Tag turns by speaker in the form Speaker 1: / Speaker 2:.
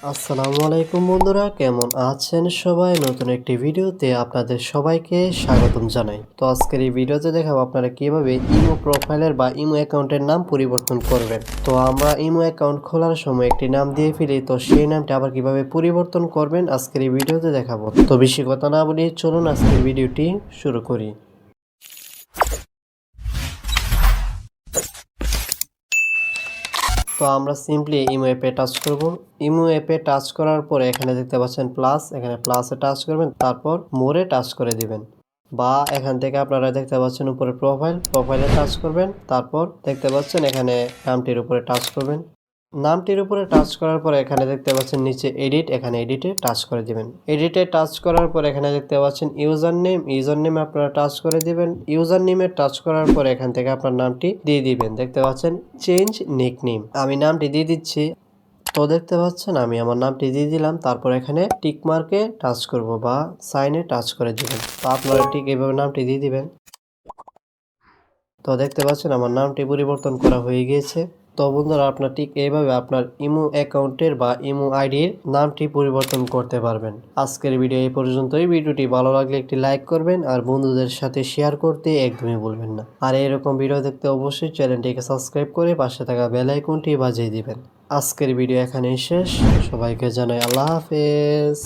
Speaker 1: আসসালামু আলাইকুম বন্ধুরা, কেমন আছেন সবাই? নতুন একটি ভিডিওতে আপনাদের সবাইকে স্বাগতম জানাই। তো আজকের এই ভিডিওতে দেখাবো আপনারা কিভাবে ইমো প্রোফাইলের বা ইমো অ্যাকাউন্টের নাম পরিবর্তন করবেন। তো আমরা ইমো অ্যাকাউন্ট খোলার সময় একটি নাম দিয়ে ফেলি, তো সেই নামটা আবার কিভাবে পরিবর্তন করবেন আজকের এই ভিডিওতে দেখাবো। তো বেশি কথা না বলি, চলুন আজকের ভিডিওটি শুরু করি। তো আমরা সিম্পলি ইমো অ্যাপে টাচ করব। ইমো অ্যাপে টাচ করার পরে এখানে দেখতে পাচ্ছেন প্লাস, এখানে প্লাসে টাচ করবেন, তারপর মোরে টাচ করে দিবেন। বা এখান থেকে আপনারা দেখতে পাচ্ছেন উপরে প্রোফাইলে টাচ করবেন, তারপর দেখতে পাচ্ছেন এখানে নামটির উপরে টাচ করবেন। নামটির উপরে টাচ করার পরে এখানে দেখতে পাচ্ছেন নিচে এডিট, এখানে এডিটে টাচ করে দিবেন। এডিটে টাচ করার পর এখানে দেখতে পাচ্ছেন ইউজার নেম আপনারা টাচ করে দিবেন। ইউজার নেমে টাচ করার পর এখান থেকে আপনার নামটি দিয়ে দিবেন। দেখতে পাচ্ছেন চেঞ্জ নিকনেম, আমি নামটি দিয়ে দিচ্ছি। তো দেখতে পাচ্ছেন আমি আমার নামটি দিয়ে দিলাম, তারপর এখানে টিক মার্কে টাচ করব বা সাইনে টাচ করে দিবেন। তো আপনারা ঠিক এইভাবে নামটি দিয়ে দিবেন। তো দেখতে পাচ্ছেন আমার নামটি পরিবর্তন করা হয়ে গিয়েছে। তো বন্ধুরা, আপনার ঠিক এইভাবে আপনার ইমো অ্যাকাউন্টের বা ইমো আইডির নামটি পরিবর্তন করতে পারবেন। আজকের ভিডিও এই পর্যন্তই। ভিডিওটি ভালো লাগলে একটি লাইক করবেন আর বন্ধুদের সাথে শেয়ার করতে একদমই ভুলবেন না। আর এরকম ভিডিও দেখতে অবশ্যই চ্যানেলটিকে সাবস্ক্রাইব করে পাশে থাকা বেল আইকনটি বাজিয়ে দিবেন। আজকের ভিডিও এখানেই শেষ। সবাইকে জানাই আল্লাহ হাফেজ।